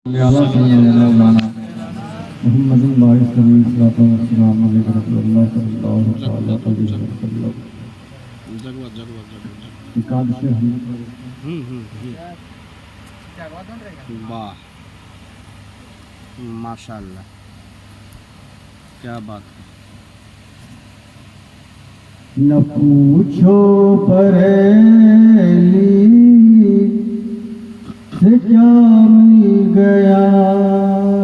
अल्लाह सल्लल्लाहु मौलाना मोहम्मद बारिश सल्लल्लाहु अलैहि वसल्लम एकादशी हम वाह माशाल्लाह क्या बात है। न पूछो परेली से क्या मिल गया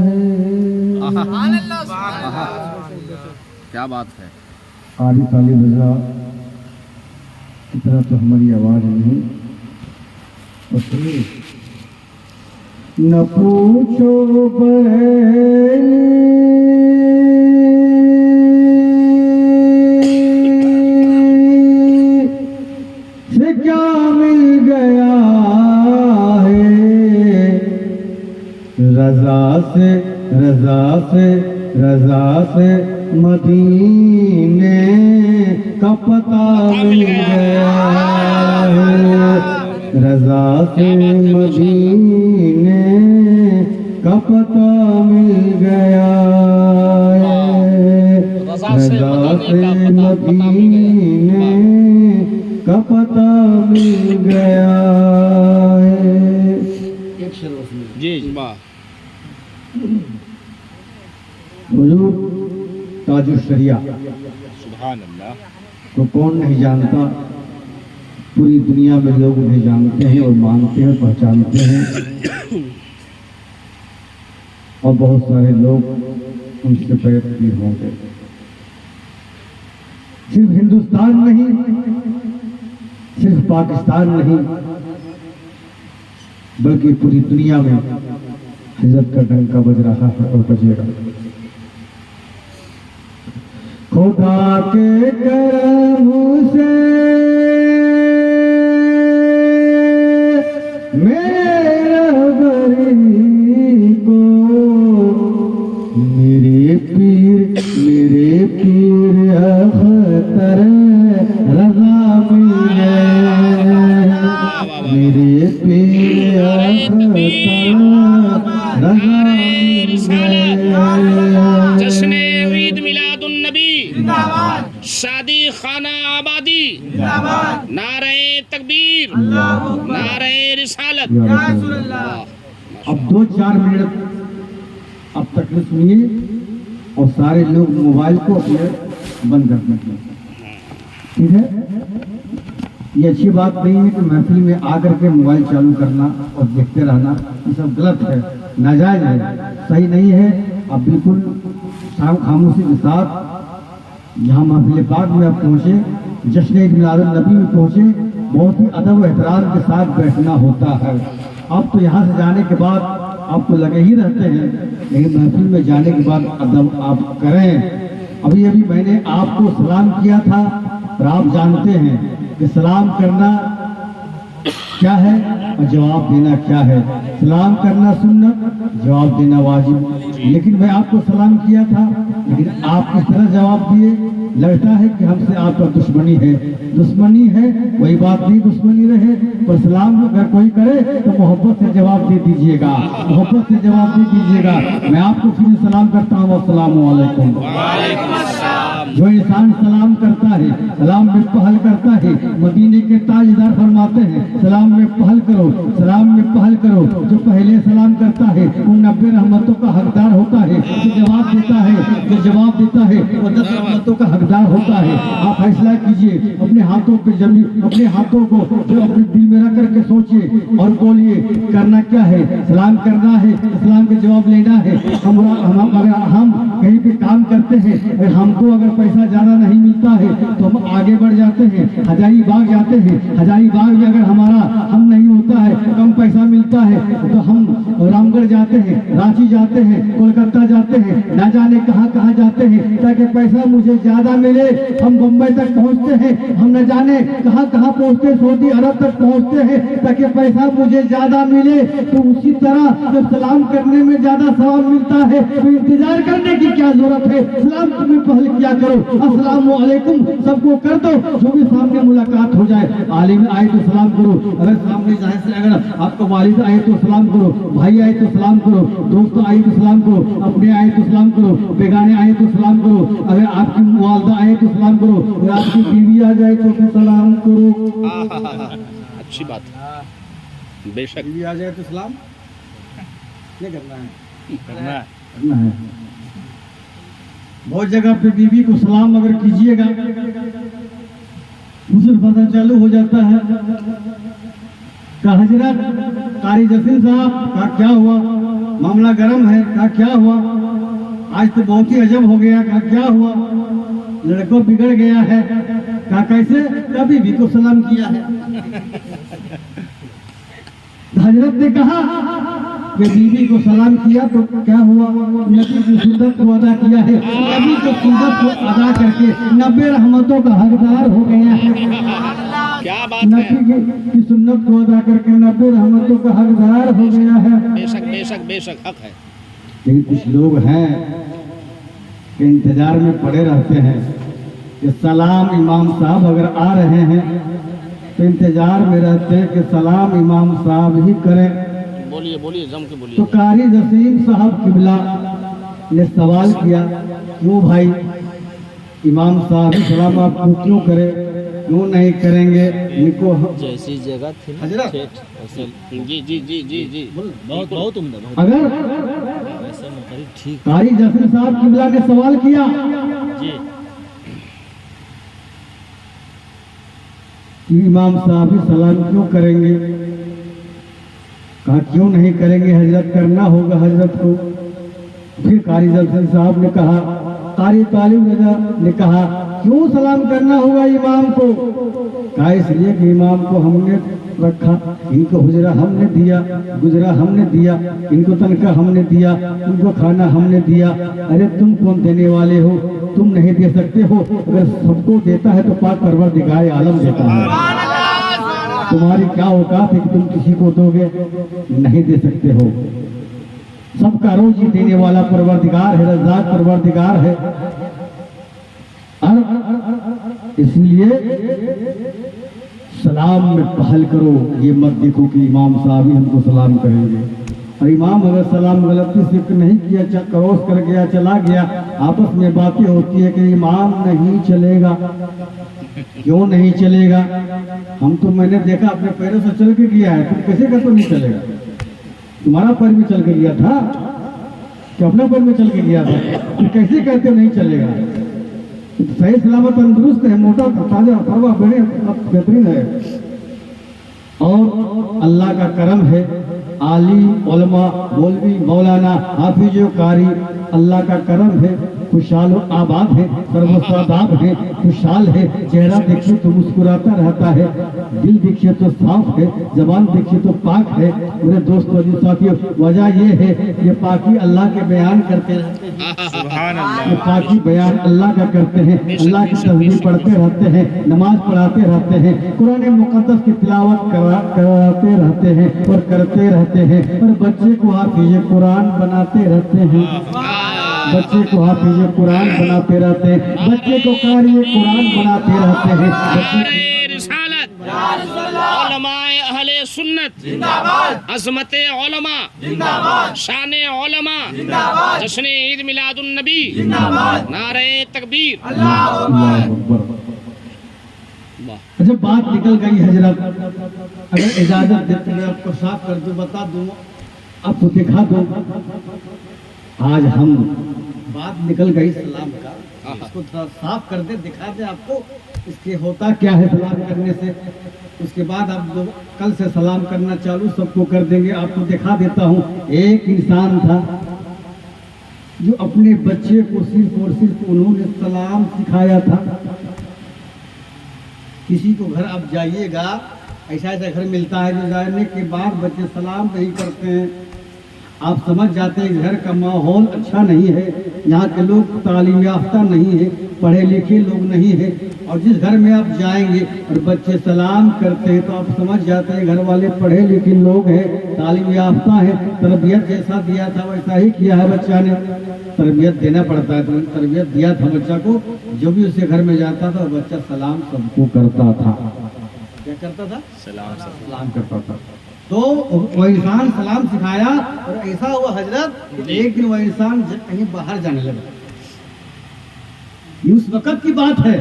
है। क्या बात है। आली ताली बजा की तरह तो हमारी आवाज नहीं न पूछो बरेली से क्या मिल गया है। रजा से मदीने का पता मिल गया है। रजा से मदीने का पता मिल गया है। रजा से मदीने का पता मिल गया है। जी वाह हुजूर ताजुल शरिया सुभान अल्लाह तो कौन नहीं जानता, पूरी दुनिया में लोग उन्हें जानते हैं और मानते हैं, पहचानते हैं और बहुत सारे लोग उनसे प्रेरित भी होंगे। सिर्फ हिंदुस्तान नहीं, सिर्फ पाकिस्तान नहीं, बल्कि पूरी दुनिया में हजरत का डंका बज रहा है और बजेगा। खुदा के करम से मेरे बरी को मेरे पीर अख्तर रज़ा मिले। मेरे पीर अख्तर रज़ा मिले। जश्न ईद मिलादुन नबी शादी खाना आबादी नारे तकबीर नारे रिसालत। अब 2-4 मिनट अब तक में सुनिए और सारे लोग मोबाइल को अपने बंद कर दें, ठीक है। ये अच्छी बात नहीं है कि महफिल में आकर के मोबाइल चालू करना और देखते रहना, ये सब गलत है, नाजायज है, सही नहीं है। अब बिल्कुल खामोशी के साथ यहाँ महफिल पाक में आप पहुँचे, जश्न ईद मिलादुन नबी में पहुँचे, बहुत ही अदब एहतराम के साथ बैठना होता है। अब तो यहाँ से जाने के बाद आप तो लगे ही रहते हैं, लेकिन महफिल में जाने के बाद अदब आप करें। अभी मैंने आपको सलाम किया था और आप जानते हैं कि सलाम करना क्या है और जवाब देना क्या है। सलाम करना सुन्नत, जवाब देना वाजिब। लेकिन मैं आपको सलाम किया था, लेकिन आप किस तरह जवाब दिए। लगता है कि हमसे आपका दुश्मनी है वही बात नहीं, दुश्मनी रहे पर सलाम अगर कोई करे तो मोहब्बत से जवाब दे दीजिएगा, मोहब्बत से जवाब दे दीजिएगा। मैं आपको फिर सलाम करता हूँ, अस्सलामु अलैकुम। जो इंसान सलाम करता है, सलाम में पहल करता है, मदीने के ताजदार फरमाते हैं सलाम में पहल करो, सलाम में पहल करो। जो पहले सलाम करता है वो 90 रहमतों का हकदार होता है। जो जवाब देता है वो 10 रहमतों का हकदार होता है। आप फैसला कीजिए, अपने हाथों पे जमी, अपने हाथों को जो अपने दिल में रख करके सोचिए और बोलिए करना क्या है। सलाम करना है, सलाम के जवाब लेना है। हम कहीं पे काम करते हैं, हमको अगर पैसा ज्यादा नहीं मिलता है तो हम आगे बढ़ जाते हैं, हजारी बाग जाते हैं। हजारी बाग में अगर हमारा हम नहीं होता है, कम पैसा मिलता है तो हम रामगढ़ जाते हैं, रांची जाते हैं, कोलकाता जाते हैं, ना जाने कहाँ कहाँ जाते हैं ताकि पैसा मुझे ज्यादा मिले। हम बम्बई तक पहुँचते हैं, हम न जाने कहाँ कहाँ पहुँचते, सऊदी अरब तक पहुँचते हैं ताकि पैसा मुझे ज्यादा मिले। तो उसी तरह जब सलाम करने में ज्यादा सवाब मिलता है तो इंतजार करने की क्या जरूरत है। सलाम तुम्हें पहल किया करो, अस्सलाम वालेकुम सबको कर दो, जो भी सामने मुलाकात हो जाए। आलिम आए तो सलाम करो, अगर सामने जाहिर से अगर आपका वालिद आए तो सलाम करो, भाई आए तो सलाम करो, दोस्त आए तो सलाम करो, अपने आए तो सलाम करो, बेगाने आए तो सलाम करो, अगर आपकी वालदा आए तो सलाम करो, अगर आपकी बीवी आ जाए तो फिर सलाम करो। अच्छी बात है, बेशक बीवी आ जाए तो सलाम क्या करना है? करना है। बहुत जगह पे बीवी को सलाम अगर कीजिएगा उसे पता चालू हो जाता है का हजरत कारी जसीम साहब का क्या हुआ, मामला गर्म है का क्या हुआ, आज तो बहुत ही अजब हो गया का क्या हुआ, लड़कों बिगड़ गया है का कैसे, का बीवी को सलाम किया है। हजरत ने कहा कि बीवी को सलाम किया तो क्या हुआ, नबी की सुन्नत को अदा किया है, नबी की सुन्नत को अदा करके 90 रहमतों का हकदार हो गया है। क्या बात है, नबी की सुन्नत को अदा करके 90 रहमतों का हकदार हो गया है। बेशक बेशक बेशक हक है। लेकिन कुछ लोग हैं कि इंतजार में पड़े रहते हैं कि सलाम इमाम साहब अगर आ रहे हैं तो इंतजार में रहते हैं कि सलाम इमाम साहब ही करें। बोलिए बोलिए, जम के बोलिए। तो कारी जसीम साहब किबला ने सवाल किया, क्यों भाई इमाम साहब ही सलाम आपको क्यों करे, क्यों नहीं करेंगे? इनको जैसी जगह थी ना हजरत। ठेठ ऐसे जी जी जी जी जी बहुत बहुत उम्दा, बहुत अगर ऐसे मुकरीब ठीक कारी जसीम साहब किबला ने सवाल किया जी। कि इमाम साहब ही सलाम क्यों करेंगे, कहा क्यों नहीं करेंगे हजरत, करना होगा हजरत को। फिर कारी जसीम साहब ने कहा, कारी तालिब रजा ने कहा क्यों सलाम करना होगा इमाम को, कहा इसलिए कि इमाम को हमने रखा, इनको हुजरा हमने दिया, गुजरा हमने दिया, इनको तनख्वाह हमने दिया, इनको खाना हमने दिया। अरे तुम कौन देने वाले हो, तुम नहीं दे सकते हो, अगर सबको देता है तो पाक परवरदिगार आलम देता है। तुम्हारी क्या औकात है कि तुम किसी को दोगे, नहीं दे सकते हो। सबका रोजी देने वाला परवरदिगार है, रज़ाक परवरदिगार है। इसलिए सलाम में पहल करो, ये मत देखो कि इमाम साहब ही हमको सलाम करेंगे। और इमाम अगर सलाम गलती से नहीं किया, क्रॉस कर गया, चला गया, आपस में बातें होती है कि इमाम नहीं चलेगा। क्यों नहीं चलेगा? हम तो मैंने देखा अपने पैरों से चल के गया है, तुम कैसे कहते नहीं चलेगा? तुम्हारा पैर भी चल के गया था कि अपना पैर में चल के गया था, तुम कैसे कहते नहीं चलेगा? सही सलामत तंदुरुस्त है, मोटा ताजा फरवा बड़े बेहतरीन है। और अल्लाह का करम है, आली उलमा मौलवी मौलाना हाफिज कारी, अल्लाह का करम है, खुशहाल आबाद है, सर्वसादाब है, खुशहाल है, चेहरा देखिए तो मुस्कुराता रहता है, दिल देखिए तो साफ है, जबान देखिए तो पाक है। मेरे दोस्तों जी साथियों, वजह ये है ये पाकी अल्लाह के बयान करते रहते हैं, सुभान अल्लाह। ये पाकी बयान अल्लाह का करते हैं, अल्लाह की तस्बीह पढ़ते रहते हैं, नमाज पढ़ाते रहते हैं, कुरान मुक़द्दस की तिलावत कराते रहते हैं और करते रहते हैं, और बच्चे को हाफिज कुरान बनाते रहते हैं, बच्चे को हाफिज कुरान बनाते रहते हैं, बच्चे को कारी कुरान बनाते रहते हैं। नारे रिसालत, उलमाए अहले सुन्नत जिंदाबाद, अज़मते उलमा जिंदाबाद, शाने उलमा जिंदाबाद, जश्न ईद मिलादुन नबी जिंदाबाद, नारे तकबीर, अल्लाहु अकबर। अच्छा, बात निकल गई हजरत, अगर इजाजत देते मैं आपको साफ कर दूं, बता दूं, आपको दिखा दूं। आज हम बात निकल गई सलाम का, इसको थोड़ा साफ कर दे, दिखा दे आपको इसके होता क्या है सलाम करने से। उसके बाद आप लोग कल से सलाम करना चालू सबको कर देंगे। आपको दिखा देता हूँ, एक इंसान था जो अपने बच्चे को सिर्फ और सिर्फ उन्होंने सलाम सिखाया था। किसी को घर आप जाइएगा, ऐसा ऐसा घर मिलता है जो जाने के बाद बच्चे सलाम नहीं करते हैं। आप समझ जाते हैं घर का माहौल अच्छा नहीं है, यहाँ के लोग तालीम याफ्ता नहीं है, पढ़े लिखे लोग नहीं है। और जिस घर में आप जाएंगे और बच्चे सलाम करते हैं तो आप समझ जाते हैं घर वाले पढ़े लिखे लोग हैं, तालीम याफ्ता है, तरबियत जैसा दिया था वैसा ही किया है बच्चा ने। तरबियत देना पड़ता है, तो तरबियत दिया था बच्चा को। जो भी उसके घर में जाता था बच्चा सलाम सबको करता था। क्या करता था? सलाम करता था। तो वो इंसान सलाम सिखाया और ऐसा हुआ हजरत, एक दिन वो इंसान कहीं बाहर जाने लगा। ये उस वक्त की बात है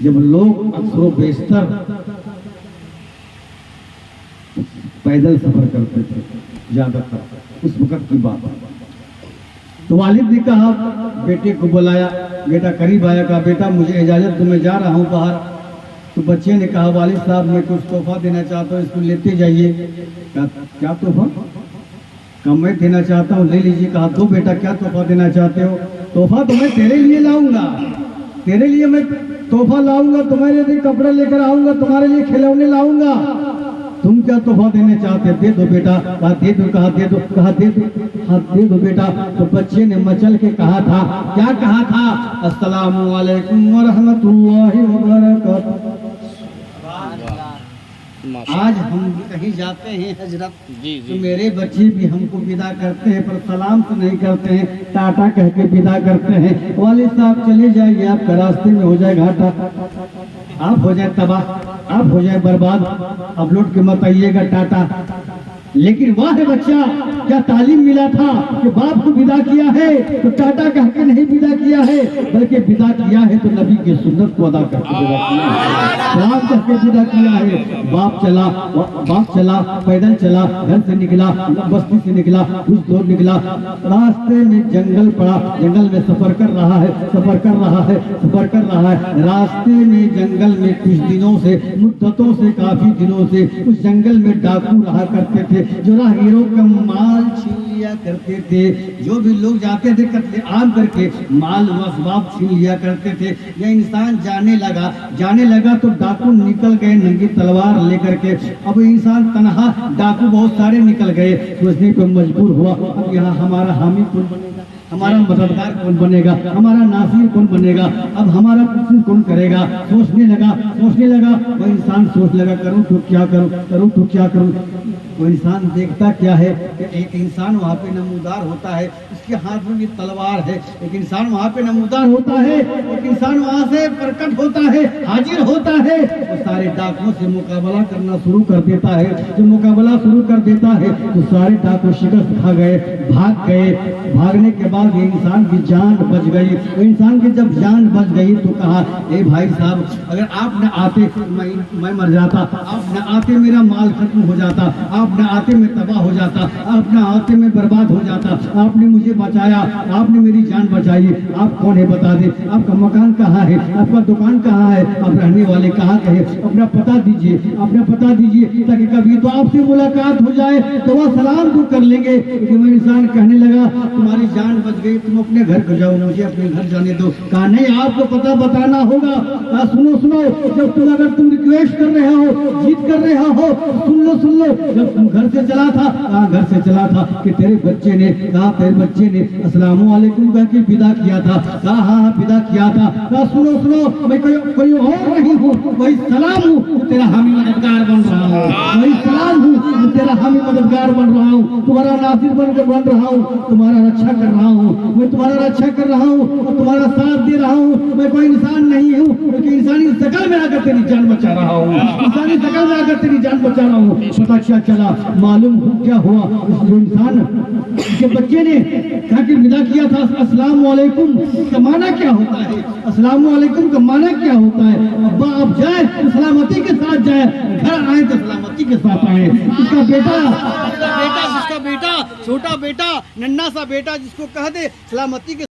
जब लोग अक्सर बेशतर पैदल सफर करते थे, ज्यादातर उस वक्त की बात है। तो वालिद ने कहा, बेटे को बुलाया, बेटा करीब आया, कहा बेटा मुझे इजाजत दो, मैं जा रहा हूँ बाहर। तो बच्चे ने कहा वालिद साहब मैं कुछ तोहफा देना चाहता हूँ, इसको लेते जाइए। क्या तोहफा? कहा मैं देना चाहता हूँ, ले लीजिए। कहा दो बेटा, क्या तोहफा देना चाहते हो? तोहफा तो मैं तेरे लिए लाऊंगा, तेरे लिए मैं तोहफा लाऊंगा, तुम्हारे लिए कपड़े लेकर आऊंगा, तुम्हारे लिए खिलौने लाऊंगा। तुम क्या तोहफा देने चाहते? दे दो बेटा। कहा दे दो। कहा दे दो। कहा दे दो। हाँ दे दो बेटा। तो बच्चे ने मचल के कहा था, क्या कहा था? अस्सलामु अलैकुम व रहमतुल्लाहि व बरकातहू। आज हम कहीं जाते हैं हजरत, तो मेरे बच्चे भी हमको विदा करते हैं, पर सलाम तो नहीं करते हैं, टाटा कह के विदा करते हैं। वालिद साहब चले जाइए, आपका रास्ते में हो जाए घाटा, आप हो जाए तबाह, आप हो जाए बर्बाद, आप लौट के मत आइएगा, टाटा। लेकिन वाह है बच्चा, क्या तालीम मिला था कि बाप को विदा किया है तो टाटा कह के नहीं विदा किया है, बल्कि विदा किया है तो नबी की सुन्नत को अदा करके विदा किया है, सलाम कह के विदा किया है। बाप चला, पैदल चला, घर से निकला, बस्ती से निकला, कुछ दूर निकला, रास्ते में जंगल पड़ा, जंगल में सफर कर रहा है, सफर कर रहा है, सफर कर रहा है। रास्ते में जंगल में कुछ दिनों से, मुद्दतों से, काफी दिनों से उस जंगल में डाकू रहा करते थे, जो राहगीरों का माल छीन लिया करते थे। जो भी लोग जाते थे कत्ले आम करके माल व असबाब छीन लिया करते थे। यह इंसान जाने लगा तो डाकू निकल गए नंगी तलवार लेकर के। अब इंसान तनहा, डाकू बहुत सारे निकल गए। सोचने पर मजबूर हुआ, अब यहाँ हमारा हामी कौन बनेगा, हमारा मददगार कौन बनेगा, हमारा नासिर कौन बनेगा, अब हमारा कुछ कौन करेगा। सोचने लगा वो इंसान सोच लगा, करूँ तो क्या करूँ, करूँ तो क्या करूँ। वो इंसान देखता क्या है कि एक इंसान वहाँ पे नमूदार होता है, उसके हाथ में भी तलवार है। एक इंसान वहाँ पे नमूदार होता है, एक इंसान वहाँ से प्रकट होता है, हाजिर होता है। वो सारे डाकुओं से मुकाबला करना शुरू कर देता है। जो मुकाबला शुरू कर देता है तो सारे डाकू शिकस्त खा गए, भाग गए। भागने के बाद ये इंसान की जान बच गई। वो इंसान की जब जान बच गई तो कहा, ए भाई साहब, अगर आप न आते मैं मर जाता, आप न आते मेरा माल खत्म हो जाता, आप न आते मैं तबाह हो जाता, आप न आते मैं बर्बाद हो जाता। आपने मुझे बचाया, आपने मेरी जान बचाई। आप कौन है बता दे, आपका मकान कहाँ है, आपका दुकान कहाँ है, आप रहने वाले कहाँ के हैं, अपना पता दीजिए, अपना पता दीजिए, ताकि कभी तो आपसे मुलाकात हो जाए तो वह सलाम तो कर लेंगे। लेकिन वो इंसान कहने लगा, तुम्हारी जान बच गई, तुम अपने घर को जाओ, मुझे अपने घर जाने दो। कहा नहीं, आपको पता बताना होगा। कहा सुनो, जब अगर तुम रिक्वेस्ट कर रहे हो, जीत कर रहे हो, सुन लो। जब तुम घर से चला था, कहा घर से चला था कि तेरे बच्चे ने अस्सलामु अलैकुम कह के विदा किया था। कहा हाँ विदा किया था। कहा सुनो, मैं कोई और नहीं हूँ, वही सलाम हूँ, तेरा हामी मददगार बन रहा हूँ। वही सलाम हूँ, तेरा हामी मददगार बन रहा हूँ, तुम्हारा नासिर बनकर बन रहा हूँ, तुम्हारा रक्षा कर रहा हूँ, मैं तुम्हारा रक्षा कर रहा हूँ और तुम्हारा साथ दे रहा हूँ। मैं कोई इंसान नहीं हूँ, बल्कि इंसानी शकल में आकर तेरी जान बचा रहा हूँ, इंसानी शकल में आकर तेरी जान बचा रहा हूँ। पता क्या चला, मालूम क्या हुआ, उस इंसान के बच्चे ने कहा कि विदा किया था, अस्सलामु अलैकुम का माना क्या होता है, अस्सलामु अलैकुम का माना क्या होता है। अब्बा आप जाए तो सलामती के साथ जाए, घर आए तो सलामती के साथ आए। उसका बेटा छोटा बेटा, नन्ना सा बेटा जिसको कह दे सलामती के